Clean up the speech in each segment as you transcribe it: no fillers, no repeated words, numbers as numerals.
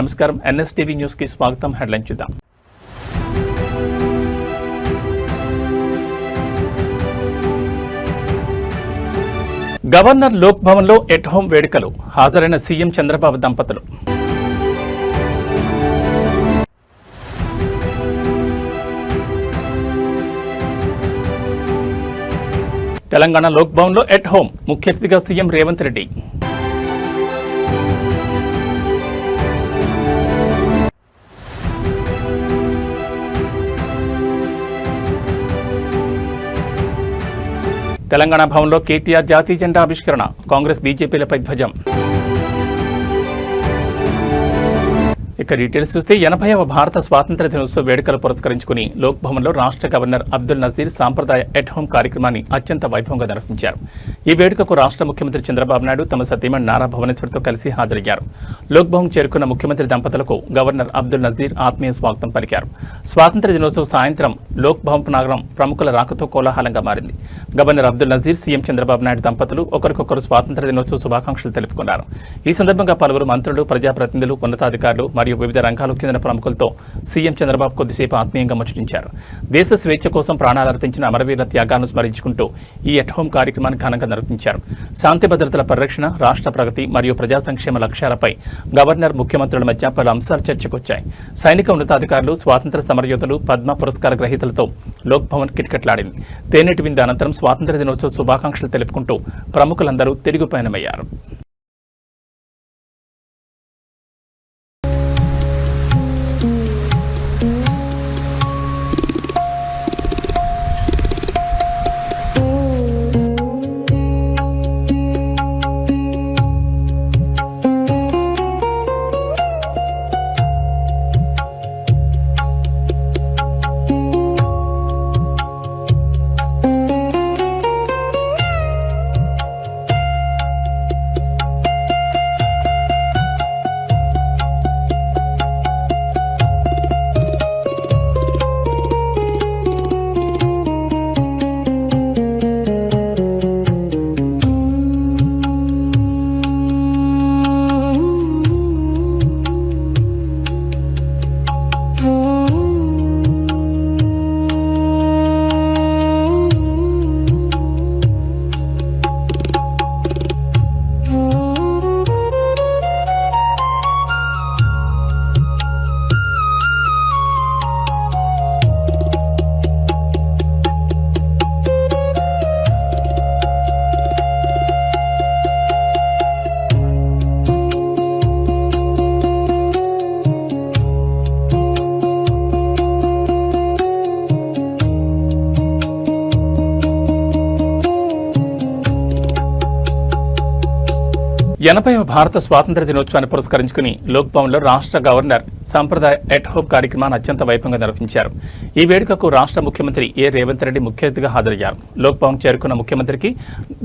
నమస్కారం, NSTV news కి స్వాగతం. హెడ్లైన్ చూద్దాం. గవర్నర్ లోక్ భవన్ లో ఎట్ హోం వేడుకలు, హాజరైన సీఎం చంద్రబాబు దంపతులు. తెలంగాణ లోక్ భవన్ లో ఎట్ హోం, ముఖ్య అతిథిగా సీఎం రేవంత్ రెడ్డి. తెలంగాణ భవన్లో కేటీఆర్ జాతీయ జెండా ఆవిష్కరణ, కాంగ్రెస్ బీజేపీలపై ధ్వజం. ఇక డీటెయిల్స్ చూస్తే 80వ భారత స్వాతంత్ర దినోత్సవ వేడుకలు పురస్కరించుకుని లోక్ భవన్లో రాష్ట్ర గవర్నర్ అబ్దుల్ నజీర్ సాంప్రదాయ ఎట్ హోం కార్యక్రమాన్ని అత్యంత వైభవంగా నిర్వహించారు. ఈ వేడుకకు రాష్ట్ర ముఖ్యమంత్రి చంద్రబాబు నాయుడు తమ సతీమణి నారా భువనేశ్వర్తో కలిసి హాజరయ్యారు. లోక్ భవన్ చేరుకున్న ముఖ్యమంత్రి దంపతులకు గవర్నర్ అబ్దుల్ నజీర్ ఆత్మీయ స్వాగతం పలికారు. స్వాతంత్ర దినోత్సవ సాయంత్రం లోక్ భవన్ నగరం ప్రముఖుల రాకతో కోలాహలంగా మారింది. గవర్నర్ అబ్దుల్ నజీర్, సీఎం చంద్రబాబు నాయుడు దంపతులు ఒకరికొకరు స్వాతంత్ర దినోత్సవ శుభాకాంక్షలు తెలుపుకున్నారు. ఈ సందర్భంగా పలువురు మంత్రులు, ప్రజాప్రతినిధులు, ఉన్నతాధికారులు మరియు వివిధ రంగాలకు చెందిన ప్రముఖులతో సీఎం చంద్రబాబు కొద్దిసేపు ఆత్మీయంగా ముచ్చటించారు. దేశ స్వేచ్ఛ కోసం ప్రాణాలర్పించిన అమరవీరుల త్యాగాలను స్మరించుకుంటూ ఈ ఎట్ హోం కార్యక్రమాన్ని ఘనంగా నిర్వహించారు. శాంతి భద్రతల పరిరక్షణ, రాష్ట్ర ప్రగతి మరియు ప్రజా సంక్షేమ లక్ష్యాలపై గవర్నర్, ముఖ్యమంత్రుల మధ్య పలు అంశాలు చర్చకొచ్చాయి. సైనిక ఉన్నతాధికారులు, స్వాతంత్ర సమరయోధులు, పద్మ పురస్కార గ్రహీతలతో లోక్ భవన్ కిటకిటలాడింది. తేనెటి విందు అనంతరం స్వాతంత్ర దినోత్సవ శుభాకాంక్షలు తెలుపుకుంటూ ప్రముఖులందరూ తిరుగు పయనమయ్యారు. ఎనభైవ భారత స్వాతంత్ర దినోత్సవాన్ని పురస్కరించుకుని లోక్ భవన్లో రాష్ట్ర గవర్నర్ సాంప్రదాయ ఎట్ హోం కార్యక్రమాన్ని అత్యంత వైభవంగా నిర్వహించారు. ఈ వేడుకకు రాష్ట్ర ముఖ్యమంత్రి రేవంత్ రెడ్డి ముఖ్య అతిథిగా హాజరయ్యారు. లోక్ భవన్ చేరుకున్న ముఖ్యమంత్రికి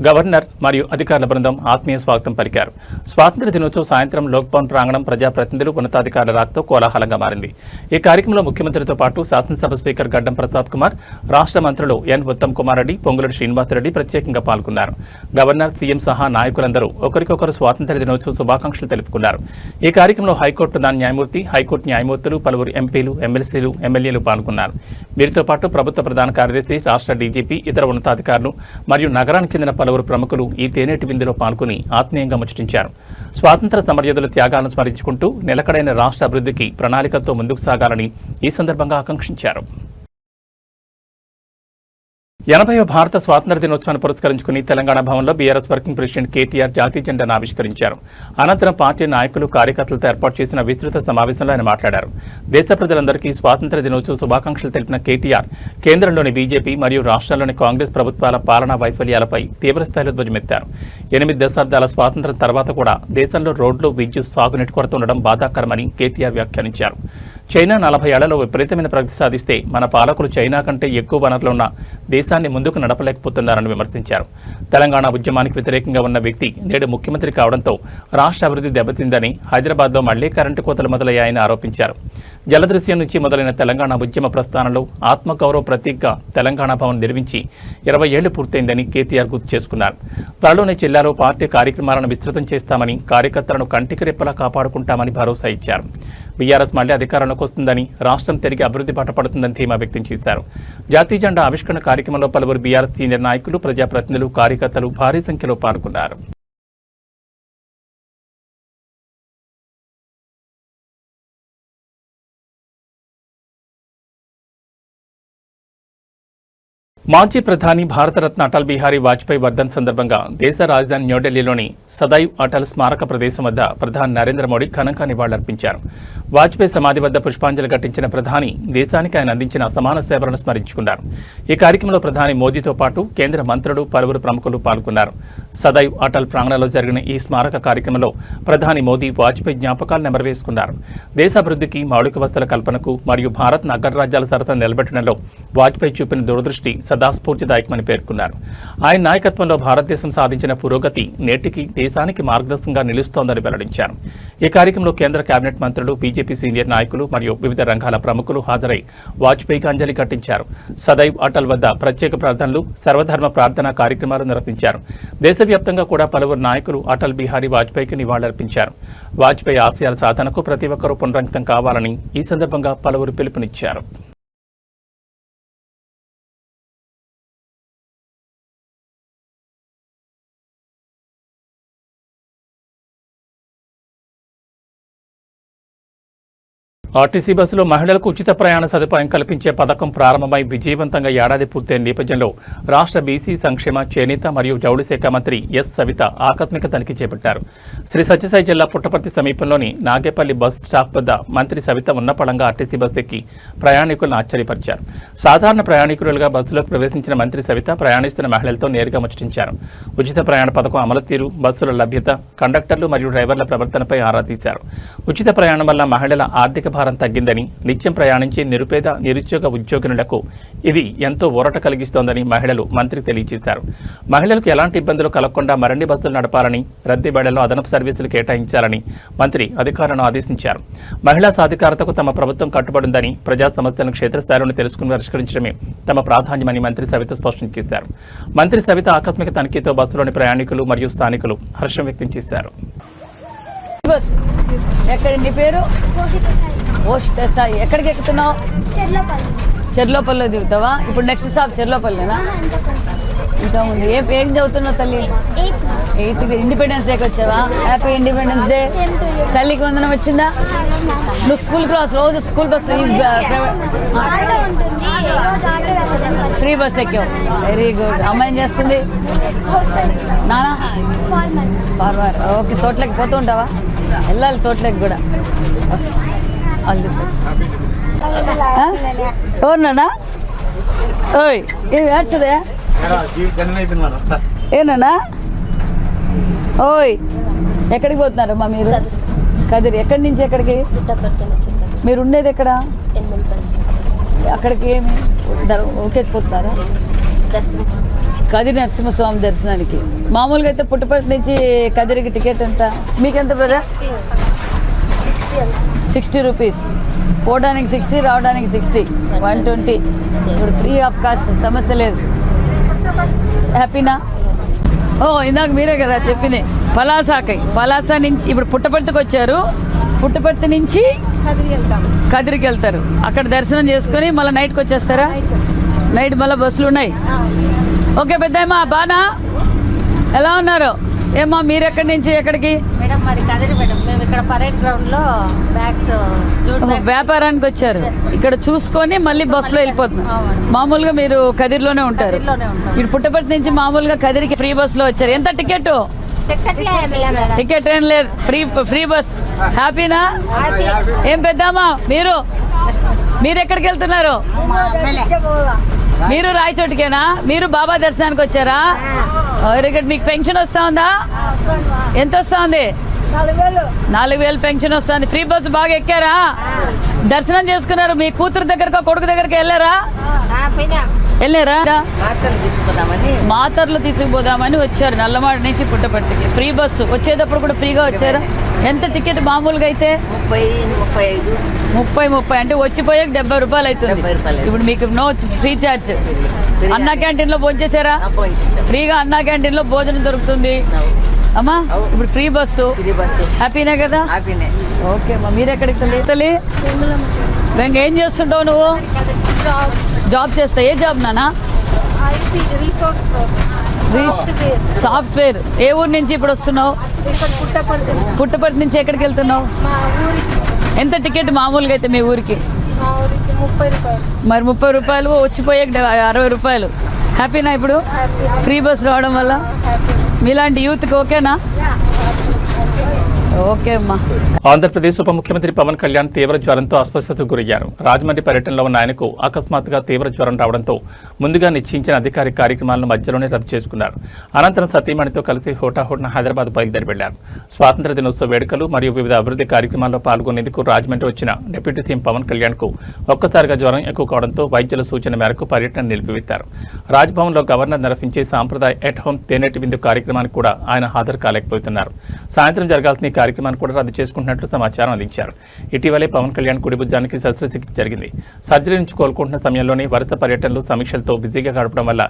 గవర్నర్ మరియు అధికారుల బృందం ఆత్మీయ స్వాగతం పలికారు. స్వాతంత్ర దినోత్సవం సాయంత్రం లోక్ భవన్ ప్రాంగణం ప్రజాప్రతినిధులు, ఉన్నతాధికారుల రాకతో కోలాహలంగా మారింది. ఈ కార్యక్రమంలో ముఖ్యమంత్రితో పాటు శాసనసభ స్పీకర్ గడ్డం ప్రసాద్ కుమార్, రాష్ట్ర మంత్రులు ఎన్ ఉత్తమ్ కుమార్ రెడ్డి, పొంగులేటి శ్రీనివాసరెడ్డి ప్రత్యేకంగా పాల్గొన్నారు. గవర్నర్, సీఎం సహా నాయకులందరూ ఒకరికొకరు స్వాతంత్ర దినోత్సవ శుభాకాంక్షలు తెలుపుకున్నారు. ఈ కార్యక్రమంలో హైకోర్టు ప్రధాన న్యాయమూర్తి, హైకోర్టు న్యాయమూర్తులు, పలువురు ఎంపీలు, ఎమ్మెల్సీలు, ఎమ్మెల్యేలు పాల్గొన్నారు. వీరితో పాటు ప్రభుత్వ ప్రధాన కార్యదర్శి, రాష్ట్ర డీజీపీ, ఇతర ఉన్నతాధికారులు మరియు నగరానికి చెందిన పలువురు ప్రముఖులు ఈ తేనేటి విందులో పాల్గొని ఆత్మీయంగా ముచ్చటించారు. స్వాతంత్ర సమరయోధుల త్యాగాలను స్మరించుకుంటూ నిలకడైన రాష్ట్ర అభివృద్ధికి ప్రణాళికలతో ముందుకు సాగాలని ఈ సందర్భంగా ఆకాంక్షించారు. 80వ భారత స్వాతంత్ర దినోత్సవాన్ని పురస్కరించుకుని తెలంగాణ భవన్లో బీఆర్ఎస్ వర్కింగ్ ప్రెసిడెంట్ కేటీఆర్ జాతీయ జెండాను ఆవిష్కరించారు. అనంతరం పార్టీ నాయకులు, కార్యకర్తలతో ఏర్పాటు చేసిన విస్తృత సమావేశంలో ఆయన మాట్లాడారు. దేశ ప్రజలందరికీ స్వాతంత్ర దినోత్సవ శుభాకాంక్షలు తెలిపిన కేటీఆర్ కేంద్రంలోని బీజేపీ మరియు రాష్ట్రాల్లోని కాంగ్రెస్ ప్రభుత్వాల పాలనా వైఫల్యాలపై తీవ్రస్థాయిలో ధ్వజమెత్తారు. 8 దశాబ్దాల స్వాతంత్ర్యం తర్వాత కూడా దేశంలో రోడ్లు, విద్యుత్, సాగునీటి కొరత ఉండడం బాధాకరమని కేటీఆర్ వ్యాఖ్యానించారు. చైనా 40 ఏళ్లలో విపరీతమైన ప్రగతి సాధిస్తే మన పాలకులు చైనా కంటే ఎక్కువ వనరులు ఉన్న దేశాన్ని ముందుకు నడపలేకపోతున్నారని విమర్శించారు. తెలంగాణ ఉద్యమానికి వ్యతిరేకంగా ఉన్న వ్యక్తి నేడు ముఖ్యమంత్రి కావడంతో రాష్ట్ర అభివృద్ధి దెబ్బతిందని, హైదరాబాద్లో మళ్లీ కరెంటు కోతలు మొదలయ్యాయని ఆరోపించారు. జలదృశ్యం నుంచి మొదలైన తెలంగాణ ఉద్యమ ప్రస్థానంలో ఆత్మగౌరవ ప్రతీకగా తెలంగాణ భవన్ నిర్మించి 20 ఏళ్లు పూర్తయిందని కేటీఆర్ గుర్తు చేసుకున్నారు. త్వరలోనే జిల్లాలో పార్టీ కార్యక్రమాలను విస్తృతం చేస్తామని, కార్యకర్తలను కంటికి రెప్పలా కాపాడుకుంటామని భరోసా ఇచ్చారు. బీఆర్ఎస్ మళ్లీ అధికారంలోకి వస్తుందని, రాష్ట్రం తిరిగి అభివృద్ధి బాట పడుతుందని ధీమా వ్యక్తం చేశారు. జాతీయ జెండా ఆవిష్కరణ కార్యక్రమంలో పలువురు బీఆర్ఎస్ సీనియర్ నాయకులు, ప్రజాప్రతినిధులు, కార్యకర్తలు భారీ సంఖ్యలో పాల్గొన్నారు. మాజీ ప్రధాని భారతరత్న అటల్ బిహారీ వాజ్పేయి వర్ధన్ సందర్భంగా దేశ రాజధాని న్యూఢిల్లీలోని సదైవ్ అటల్ స్మారక ప్రదేశం వద్ద ప్రధాని నరేంద్ర మోడీ ఘనంగా నివాళులర్పించారు. వాజ్పేయి సమాధి వద్ద పుష్పాంజలి ఘటించిన ప్రధాని దేశానికి ఆయన అందించిన సమాన సేవలను స్మరించుకున్నారు. ఈ కార్యక్రమంలో ప్రధాని మోదీతో పాటు కేంద్ర మంత్రులు, పలువురు ప్రముఖులు పాల్గొన్నారు. సదైవ్ అటల్ ప్రాంగణంలో జరిగిన ఈ స్మారక కార్యక్రమంలో ప్రధాని మోదీ వాజ్పేయి జ్ఞాపకాలు నెమరవేసుకున్నారు. దేశాభివృద్ధికి, మౌలిక వసతుల కల్పనకు మరియు భారత్ను అగ్రరాజ్యాల సరసన నిలబెట్టడంలో వాజ్పేయి చూపిన దూరదృష్టి సదా స్ఫూర్తిదాయకమని పేర్కొన్నారు. ఆయన నాయకత్వంలో భారతదేశం సాధించిన పురోగతి నేటికి దేశానికి మార్గదర్శకంగా నిలుస్తోందని వెల్లడించారు. ఈ కార్యక్రమంలో కేంద్ర కేబినెట్ మంత్రులు, బీజేపీ సీనియర్ నాయకులు మరియు వివిధ రంగాల ప్రముఖులు హాజరై వాజ్పేయికి అంజలి ఘటించారు. సదైవ్ అటల్ వద్ద ప్రత్యేక ప్రార్థనలు, సర్వధర్మ ప్రార్థనా కార్యక్రమాలు నిర్వహించారు. దేశవ్యాప్తంగా కూడా పలువురు నాయకులు అటల్ బిహారీ వాజ్పేయికి నివాళులర్పించారు. వాజ్పేయి ఆశయాల సాధనకు ప్రతి ఒక్కరూ పునరంకితం కావాలని ఈ సందర్భంగా పలువురు పిలుపునిచ్చారు. ఆర్టీసీ బస్సులో మహిళలకు ఉచిత ప్రయాణ సదుపాయం కల్పించే పథకం ప్రారంభమై విజయవంతంగా ఏడాది పూర్తయిన నేపథ్యంలో రాష్ట్ర బీసీ సంక్షేమ, చేనేత మరియు జౌళి శాఖ మంత్రి ఎస్ సవిత ఆకస్మిక తనిఖీ చేపట్టారు. శ్రీ సత్యసాయి జిల్లా పుట్టపర్తి సమీపంలోని నాగేపల్లి బస్ స్టాప్ వద్ద మంత్రి సవిత ఉన్నపళంగా ఆర్టీసీ బస్సు ఎక్కి ప్రయాణికులను ఆశ్చర్యపరిచారు. సాధారణ ప్రయాణికులుగా బస్సులోకి ప్రవేశించిన మంత్రి సవిత ప్రయాణిస్తున్న మహిళలతో నేరుగా ముచ్చటించారు. ఉచిత ప్రయాణ పథకం అమలు తీరు, బస్సుల లభ్యత, కండక్టర్లు మరియు డ్రైవర్ల ప్రవర్తనపై ఆరా తీశారు. ఉచిత ప్రయాణం వల్ల మహిళల ఆర్థిక భారం తగ్గిందని, నిత్యం ప్రయాణించే నిరుపేద, నిరుద్యోగ ఉద్యోగినులకు ఇది ఎంతో ఊరట కలిగిస్తోందని మహిళలు మంత్రికి తెలియజేశారు. మహిళలకు ఎలాంటి ఇబ్బందులు కలగకుండా మరిన్ని బస్సులు నడపాలని, రద్దీ వేళల్లో అదనపు సర్వీసులు కేటాయించాలని మంత్రి అధికారులను ఆదేశించారు. మహిళా సాధికారతకు తమ ప్రభుత్వం కట్టుబడిందని, ప్రజా సమస్యలను క్షేత్రస్థాయిలో తెలుసుకుని పరిష్కరించడమే తమ ప్రాధాన్యమని మంత్రి సవిత స్పష్టం చేశారు. మంత్రి సవిత ఆకస్మిక తనిఖీతో బస్సులోని ప్రయాణికులు మరియు స్థానికులు హర్షం వ్యక్తం చేశారు. ఎక్కడికి ఎక్కుతున్నావు? చెర్లోపల్లిలో దిగుతావా? ఇప్పుడు నెక్స్ట్ స్టాప్ చెర్లోపల్లినా? ఇంకా ఉంది. ఏం చదువుతున్నావు తల్లి? 8th ఇండిపెండెన్స్ డేకి వచ్చావా? Happy independence day. తల్లికి వందనం వచ్చిందా? నువ్వు స్కూల్ క్లాస్ రోజు స్కూల్ బస్ ఫ్రీ బస్ ఎక్కావు. Very good. అమ్మాయి ఏం చేస్తుంది? నానా ఫార్మర్. ఓకే. తోటలోకి పోతూ ఉంటావా? వెళ్ళాలి తోటలోకి కూడా. ఎవరినా? ఓయ్ ఏమి ఏడ్చదే? ఏనా? ఓయ్ ఎక్కడికి పోతున్నారమ్మా మీరు? కదిరి. ఎక్కడి నుంచి ఎక్కడికి? మీరు ఉండేది ఎక్కడ? అక్కడికి ఏమి ఊకెక్కిపోతున్నారా? కదిరి నరసింహస్వామి దర్శనానికి. మామూలుగా అయితే పుట్టపర్తి నుంచి కదిరికి టికెట్ ఎంత? మీకెంత బ్రదర్? 60 రూపీస్. పోవడానికి 60, రావడానికి 60, 120. ఇప్పుడు ఫ్రీ ఆఫ్ కాస్ట్, సమస్య లేదు. హ్యాపీనా? ఓ ఇందాక మీరే కదా చెప్పింది. పలాస నుంచి ఇప్పుడు పుట్టపర్తికి వచ్చారు. పుట్టపర్తి నుంచి కదిరికి వెళ్తారు. అక్కడ దర్శనం చేసుకుని మళ్ళీ నైట్కి వచ్చేస్తారా? నైట్ మళ్ళీ బస్సులు ఉన్నాయి. ఓకే పెద్దమ్మా, బానా ఎలా ఉన్నారు? ఏమ్మా మీరు ఎక్కడి నుంచి ఎక్కడికి? మేడం మరి కదిరి మేడం. మేము ఇక్కడ పరేడ్ గ్రౌండ్ లో బ్యాగ్స్ వ్యాపారానికి వచ్చారు. ఇక్కడ చూసుకొని మళ్ళీ బస్సులో వెళ్ళిపోతున్నాం. మామూలుగా మీరు కదిరిలోనే ఉంటారు. ఇప్పుడు పుట్టపర్తి నుంచి మామూలుగా కదిరికి ఫ్రీ బస్సులో వచ్చారు. ఎంత టికెట్? టికెట్ ఏం లేదు, ఫ్రీ బస్. హ్యాపీనా? ఏం పెద్దమ్మా మీరు ఎక్కడికి వెళ్తున్నారు? మీరు రాయచోటికేనా? మీరు బాబా దర్శనానికి వచ్చారా? మీకు పెన్షన్ వస్తా ఉందా? ఎంత వస్తా ఉంది? 4,000 పెన్షన్ వస్తుంది. ఫ్రీ బస్సు బాగా ఎక్కారా? దర్శనం చేసుకున్నారు. మీ కూతురు దగ్గర కొడుకు దగ్గరికి వెళ్ళారా? మాతర్లు తీసుకుపోదామని వచ్చారు. నల్లమాడి నుంచి పుట్టపర్తికి ఫ్రీ బస్సు. వచ్చేటప్పుడు కూడా ఫ్రీగా వచ్చారా? ఎంత టికెట్ మామూలుగా అయితే? 30 అంటే వచ్చిపోయాక 70 రూపాయలు అవుతుంది. ఇప్పుడు మీకు నో ఫ్రీ ఛార్జ్. అన్నా క్యాంటీన్ లో భోజనం చేశారా? ఫ్రీగా అన్నా క్యాంటీన్ లో భోజనం దొరుకుతుంది. అమ్మా ఇప్పుడు ఫ్రీ బస్సు హ్యాపీనే కదా? హ్యాపీనే. ఓకే అమ్మా. మీరు ఎక్కడికి తల్లి? వెంక ఏం చేస్తుంటావు నువ్వు? జాబ్ చేస్తా. ఏ జాబ్ నానా? సాఫ్ట్వేర్. ఏ ఊరు నుంచి ఇప్పుడు వస్తున్నావు? పుట్టపర్తి నుంచి. ఎక్కడికి వెళ్తున్నావు? ఎంత టికెట్ మామూలుగా అయితే మీ ఊరికి? మరి 30 రూపాయలు, వచ్చిపోయే 60 రూపాయలు. హ్యాపీనా ఇప్పుడు ఫ్రీ బస్ రావడం వల్ల? మీలాంటి యూత్కి ఓకేనా? ఓకే అమ్మా. ఆంధ్రప్రదేశ్ ఉప ముఖ్యమంత్రి పవన్ కళ్యాణ్ తీవ్ర జ్వరంతో అస్వస్థతకు గురయ్యారు. రాజమండ్రి పర్యటనలో ఉన్న ఆయనకు అకస్మాత్తుగా తీవ్ర జ్వరం రావడంతో ముందుగా నిశ్చయించిన అధికారిక కార్యక్రమాలను మధ్యలోనే రద్దు చేసుకున్నారు. అనంతరం సతీమణితో కలిసి హోటాహోటన హైదరాబాద్ బయలుదేరి వెళ్లారు. స్వాతంత్ర దినోత్సవ వేడుకలు మరియు వివిధ అభివృద్ధి కార్యక్రమాల్లో పాల్గొనేందుకు రాజమండ్రి వచ్చిన డిప్యూటీ సీఎం పవన్ కళ్యాణ్ కు ఒక్కసారిగా జ్వరం ఎక్కువ కావడంతో వైద్యుల సూచన మేరకు పర్యటన నిలిపివేశారు. రాజ్భవన్లో గవర్నర్ నిర్వహించే సాంప్రదాయ ఎట్ హోమ్ తేనెటి విందు కార్యక్రమానికి కూడా ఆయన హాజరు కాలేకపోతున్నారు. సాయంత్రం జరగాల్సిన కార్యక్రమాన్ని కూడా రద్దు చేసుకుంటున్నట్లు సమాచారం అందించారు. ఇటీవలే పవన్ కళ్యాణ్ కుడిభుజానికి శస్త్రచికిత్స జరిగింది. సర్జరీ నుంచి కోలుకుంటున్న సమయంలోనే వరుస పర్యటనలు, సమీక్షలతో బిజీగా గడపడం వల్ల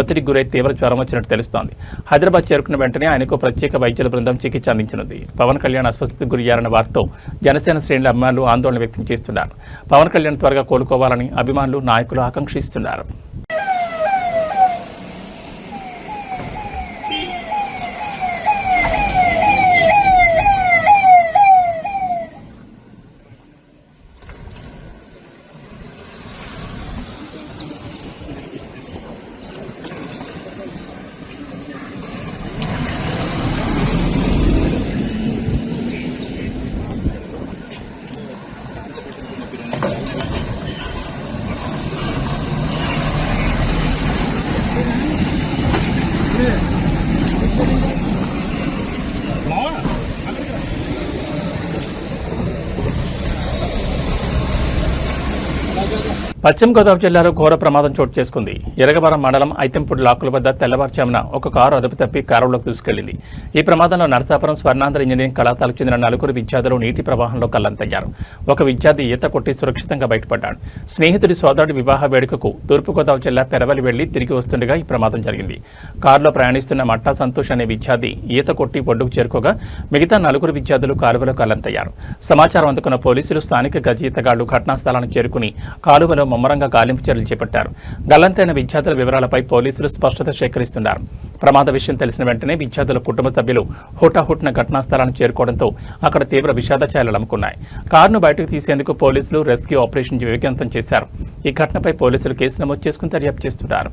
ఒత్తిడికి గురై తీవ్ర జ్వరం వచ్చినట్టు తెలుస్తోంది. హైదరాబాద్ చేరుకున్న వెంటనే ఆయనకు ప్రత్యేక వైద్యుల బృందం చికిత్స అందించనుంది. పవన్ కళ్యాణ్ అస్వస్థతకు గురయ్యారన్న వార్తతో జనసేన శ్రేణుల అభిమానులు ఆందోళన వ్యక్తం చేస్తున్నారు. పవన్ కళ్యాణ్ త్వరగా కోలుకోవాలని అభిమానులు, నాయకులు ఆకాంక్షిస్తున్నారు. పశ్చిమ గోదావరి జిల్లాలో ఘోర ప్రమాదం చోటు చేసుకుంది. ఎరగవరం మండలం ఐతంపూడి లాకుల వద్ద తెల్లవారుజామున ఒక కారు అదుపు తప్పి కారులోకి దూసుకెళ్లింది. ఈ ప్రమాదంలో నరసాపురం స్వర్ణాంధ్ర ఇంజనీరింగ్ కళాశాలకు చెందిన 4 విద్యార్థులు నీటి ప్రవాహంలో కళ్లంతయ్యారు. ఒక విద్యార్థి ఈత కొట్టి సురక్షితంగా బయటపడ్డాడు. స్నేహితుడి సోదరుడి వివాహ వేడుకకు తూర్పుగోదావరి జిల్లా పెరవలి వెళ్లి తిరిగి వస్తుండగా ఈ ప్రమాదం జరిగింది. కారులో ప్రయాణిస్తున్న మట్టా సంతోష్ అనే విద్యార్థి ఈత కొట్టి ఒడ్డుకు చేరుకోగా మిగతా 4 విద్యార్థులు కాలువలో కళ్లంతయ్యారు. సమాచారం అందుకున్న పోలీసులు, స్థానిక గజ ఈతగాళ్లు ఘటనా స్థలానికి చేరుకుని కాలువలో ముమ్మరంగా గాలింపు చర్యలు చేపట్టారు. గల్లంతైన విద్యార్థుల వివరాలపై పోలీసులు స్పష్టత సేకరిస్తున్నారు. ప్రమాద విషయం తెలిసిన వెంటనే విద్యార్థుల కుటుంబ సభ్యులు హుటాహుటిన ఘటనా స్థలానికి చేరుకోవడంతో అక్కడ తీవ్ర విషాద ఛాయలు అలుముకున్నాయి. కారును బయటకు తీసేందుకు పోలీసులు రెస్క్యూ ఆపరేషన్ వేగవంతం చేశారు. ఈ ఘటనపై పోలీసులు కేసు నమోదు చేసుకుని దర్యాప్తు చేస్తున్నారు.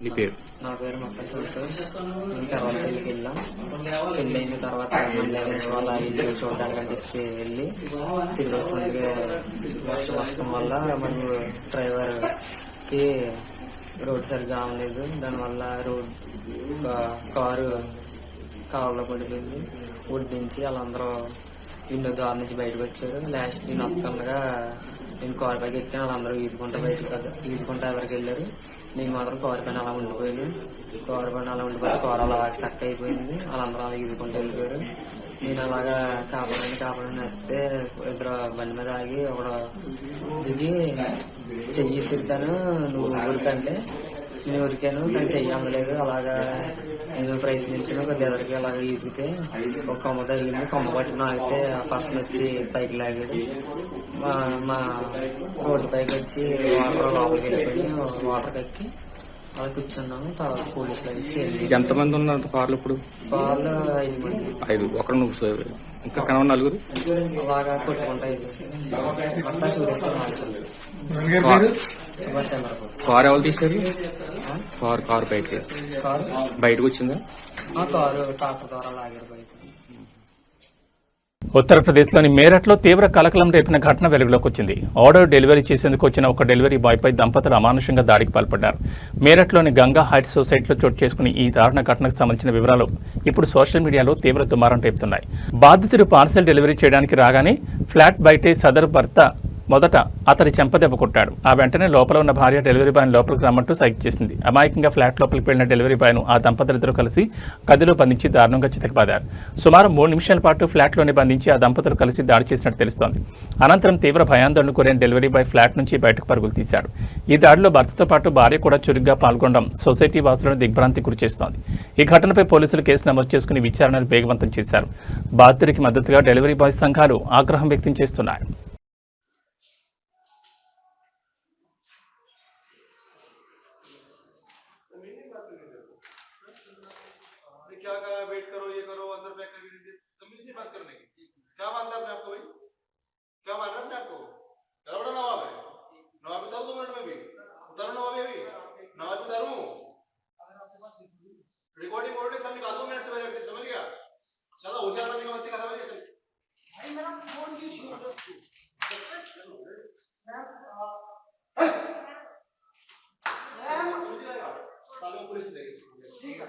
నీ పేరు? నా పేరు మొక్క సంతోష్. నేను తర్వాత పెళ్ళికి వెళ్ళాం. పెళ్ళి అయిన తర్వాత మళ్ళీ వాళ్ళ ఇంటికి చూడడానికి అని చెప్పి వెళ్ళి తిరిగి వస్తుంటే వర్షం వస్తడం వల్ల మరియు డ్రైవర్ కి రోడ్ సరిగ్గా అవ్వలేదు. దానివల్ల కారు కావలో పడిపోయింది. వడ్డించి వాళ్ళందరూ విండో ద్వార నుంచి బయటకు వచ్చారు. లాస్ట్ నేను వస్తుండగా నేను కారు పైకి ఎక్కాను. వాళ్ళందరూ ఈదుకుంటా ఎదరికి వెళ్ళారు. నేను మాత్రం కారు పైన అలా ఉండిపోయాను. కారు పైన అలా ఉండిపోతే కారు అలా స్టక్ అయిపోయింది. వాళ్ళందరూ అలా ఈదుకుంటూ వెళ్ళిపోయారు. నేను అలాగా కాపాడని వస్తే ఇద్దరు బండి మీద ఆగి ఒకడు దిగి చెయ్యి సిద్ధాను నువ్వు ఉరికంటే నేను ఉరికాను. కానీ చెయ్యి అందలేదు. అలాగా నేను ప్రయత్నించాను. కొద్ది ఎదరికి అలాగా ఈదితే ఒక కొమ్మ తగిలింది. కొమ్మ పట్టుకుని ఆగితే ఆ పర్సన్ వచ్చి పైకి లాగాడు. మా రోడ్డు పైకి వచ్చి వాటర్ లోపలికి వెళ్ళిపోయి వాటర్ కక్కి అలా కూర్చున్నాము. తర్వాత పోలీసులు వచ్చి ఎంతమంది ఉన్నారు కార్లు ఇప్పుడు? వాళ్ళు 5 మంది. 5. ఒకరు నువ్వు ఇంకా కనవ 4? అలాగా కొట్టుకుంటా అంతా సురేష్ సుభాష్ చంద్రబాబు. కారు ఎవరు తీశారు? కారు బయటకు వచ్చిందా? కారు ట్రాక్టర్ ద్వారా లాగారు బయట. ఉత్తరప్రదేశ్లోని మేరట్లో తీవ్ర కలకలం రేపిన ఘటన వెలుగులోకి వచ్చింది. ఆర్డర్ డెలివరీ చేసేందుకు వచ్చిన ఒక డెలివరీ బాయ్పై దంపతులు అమానుషంగా దాడికి పాల్పడ్డారు. మేరట్లోని గంగా హైట్స్ సొసైటీలో చోటు చేసుకుని ఈ దారుణ ఘటనకు సంబంధించిన వివరాలు ఇప్పుడు సోషల్ మీడియాలో తీవ్ర దుమారం రేపుతున్నాయి. బాధితుడు పార్సెల్ డెలివరీ చేయడానికి రాగానే ఫ్లాట్ బయటే సదరు భర్త మొదట అతడి చెంపదెబ్బ కొట్టాడు. ఆ వెంటనే లోపల ఉన్న భార్య డెలివరీ బాయ్ను లోపలికి రమ్మంటూ సైక్ చేసింది. అమాయకంగా ఫ్లాట్ లోపలికి వెళ్లిన డెలివరీ బాయ్ను ఆ దంపతులిద్దరూ కలిసి గదిలో బంధించి దారుణంగా చితకబాదారు. సుమారు 3 నిమిషాల పాటు ఫ్లాట్లోనే బంధించి ఆ దంపతులు కలిసి దాడి చేసినట్టు తెలుస్తోంది. అనంతరం తీవ్ర భయాందోళన కోరిన డెలివరీ బాయ్ ఫ్లాట్ నుంచి బయటకు పరుగులు తీశాడు. ఈ దాడిలో భర్తతో పాటు భార్య కూడా చురుగ్గా పాల్గొనడం సొసైటీ వాసులను దిగ్భ్రాంతి గురిచేస్తోంది. ఈ ఘటనపై పోలీసులు కేసు నమోదు చేసుకుని విచారణను వేగవంతం చేశారు. బాధితుడికి మద్దతుగా డెలివరీ బాయ్ సంఘాలు ఆగ్రహం వ్యక్తం చేస్తున్నాయి. क्या कहा वेट करो ये करो अंदर पैक करके दीजिए तमीज नहीं बात करने की क्या मानता है अपने आपको भाई क्या मान रहा है अपने आपको क्या बड़ा नवाब है नवाब उतारो 2 मिनट में भी उतारो नवाब अभी नवाब उतारू रिकॉर्डिंग वॉर्डिंग सब निकाल 2 मिनट से पहले समझ गया चलो होशियार बनने का मतलब समझ गया भाई मेरा फोन क्यों छीन रहे हो पुलिस ठीक है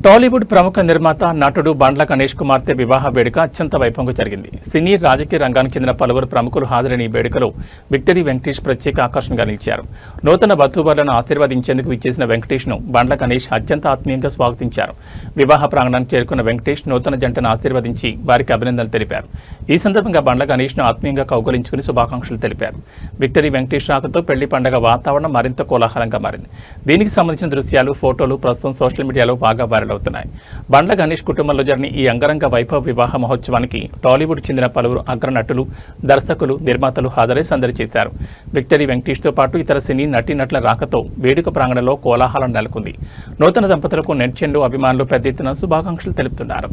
టాలీవుడ్ ప్రముఖ నిర్మాత నటుడు బండ్ల గణేష్ కుమార్తె వివాహ వేడుక అత్యంత వైభవంగా జరిగింది. సినీ రాజకీయ రంగానికి చెందిన పలువురు ప్రముఖులు హాజరైన ఈ వేడుకలో విక్టరీ వెంకటేష్ ప్రత్యేక ఆకర్షణగా నిలిచారు. నూతన వధూవరులను ఆశీర్వదించేందుకు విచ్చేసిన వెంకటేష్ ను బండ్ల గణేష్ అత్యంత ఆత్మీయంగా స్వాగతించారు. వివాహ ప్రాంగణానికి చేరుకున్న వెంకటేష్ నూతన జంటను ఆశీర్వదించి వారికి అభినందనలు తెలిపారు. ఈ సందర్భంగా బండ్ల గణేష్ ను ఆత్మీయంగా కౌగలించుకుని శుభాకాంక్షలు తెలిపారు. విక్టరీ వెంకటేష్ రాకతో పెళ్లి పండుగ వాతావరణం మరింత కోలాహలంగా మారింది. దీనికి సంబంధించిన దృశ్యాలు, ఫోటోలు ప్రస్తుతం సోషల్ మీడియాలో బాగా వైరల్ అవుతున్నాయి. బండ్ల గణేష్ కుటుంబంలో జరిగిన ఈ అంగరంగ వైభవ వివాహ మహోత్సవానికి టాలీవుడ్ చెందిన పలువురు అగ్ర నటులు, దర్శకులు, నిర్మాతలు హాజరై సందడి చేశారు. విక్టరీ వెంకటేష్ తో పాటు ఇతర సినీ నటీనటుల రాకతో వేడుక ప్రాంగణంలో కోలాహలం నెలకొంది. నూతన దంపతులకు నెట్చెండు అభిమానులు పెద్ద ఎత్తున శుభాకాంక్షలు తెలుపుతున్నారు.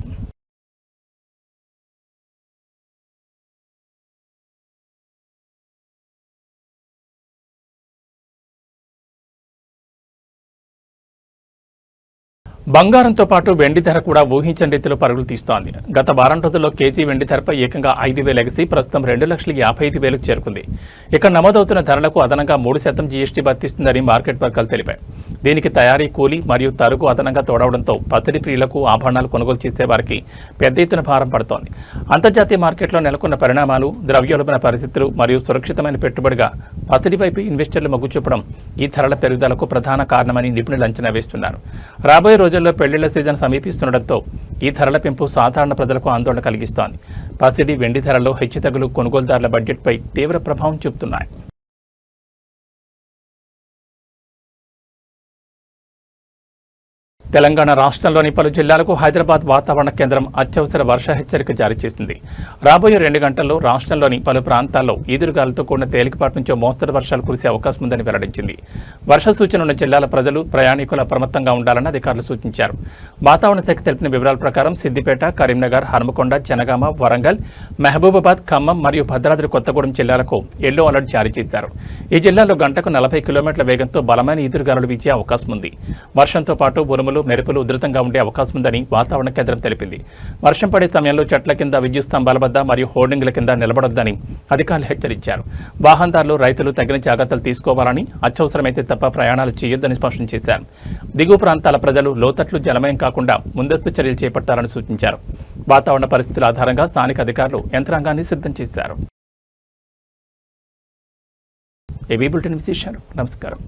బంగారంతో పాటు వెండి ధర కూడా ఊహించని రీతిలో పరుగులు తీస్తోంది. గత వారం రోజుల్లో కేజీ వెండి ధరపై ఏకంగా 5,000 ఎగసి ప్రస్తుతం 2,55,000కు చేరుకుంది. ఇక నమోదవుతున్న ధరలకు అదనంగా 3% జీఎస్టీ వర్తిస్తుందని మార్కెట్ వర్గాలు తెలిపాయి. దీనికి తయారీ కూలీ మరియు తరుగు అదనంగా తోడవడంతో పసిడి ప్రియులకు ఆభరణాలు కొనుగోలు చేసే వారికి పెద్ద ఎత్తున భారం పడుతోంది. అంతర్జాతీయ మార్కెట్లో నెలకొన్న పరిణామాలు, ద్రవ్యోల్బణ పరిస్థితులు మరియు సురక్షితమైన పెట్టుబడిగా పసిడి వైపు ఇన్వెస్టర్లు మొగ్గు చూపడం ఈ ధరల పెరుగుదలకు ప్రధాన కారణమని నిపుణులు అంచనా వేస్తున్నారు. రాబోయే రోజుల్లో పెళ్లిళ్ల సీజన్ సమీపిస్తుండటంతో ఈ ధరల పెంపు సాధారణ ప్రజలకు ఆందోళన కలిగిస్తోంది. పసిడి, వెండి ధరల్లో హెచ్చుతగ్గులు కొనుగోలుదారుల బడ్జెట్పై తీవ్ర ప్రభావం చూపుతున్నాయి. తెలంగాణ రాష్ట్రంలోని పలు జిల్లాలకు హైదరాబాద్ వాతావరణ కేంద్రం అత్యవసర వర్ష హెచ్చరిక జారీ చేసింది. రాబోయే 2 గంటల్లో రాష్ట్రంలోని పలు ప్రాంతాల్లో ఈదురుగాలులతో కూడిన తేలికపాటి నుంచి మోస్తరు వర్షాలు కురిసే అవకాశం ఉందని వెల్లడించింది. వర్ష సూచన ఉన్న జిల్లాల ప్రజలు, ప్రయాణికులు అప్రమత్తంగా ఉండాలని అధికారులు సూచించారు. వాతావరణ శాఖ తెలిపిన వివరాల ప్రకారం సిద్దిపేట, కరీంనగర్, హన్మకొండ, జనగామ, వరంగల్, మహబూబాబాద్, ఖమ్మం మరియు భద్రాద్రి కొత్తగూడెం జిల్లాలకు ఎల్లో అలర్ట్ జారీ చేశారు. ఈ జిల్లాలో గంటకు 40 కిలోమీటర్ల వేగంతో బలమైన ఈదురుగాలులు వీచే అవకాశం ఉంది. వర్షంతో పాటు ఉరుములు, మెరుపులు ఉధృతంగా ఉండే అవకాశం ఉందని వాతావరణ కేంద్రం తెలిపింది. వర్షం పడే సమయంలో చెట్ల కింద, విద్యుత్ స్తంభాల వద్ద మరియు హోర్డింగ్ల కింద నిలబడొద్దని అధికారులు హెచ్చరించారు. వాహనదారులు, రైతులు తగిన జాగ్రత్తలు తీసుకోవాలని, అత్యవసరమైతే తప్ప ప్రయాణాలు చేయొద్దని స్పష్టం చేశారు. దిగువ ప్రాంతాల ప్రజలు లోతట్లు జలమయం కాకుండా ముందస్తు చర్యలు చేపట్టాలని సూచించారు. వాతావరణ పరిస్థితుల ఆధారంగా స్థానిక అధికారులు యంత్రాంగాన్ని సిద్ధం చేశారు. ఏబీ బులెటిన్ విశేషాలు. నమస్కారం.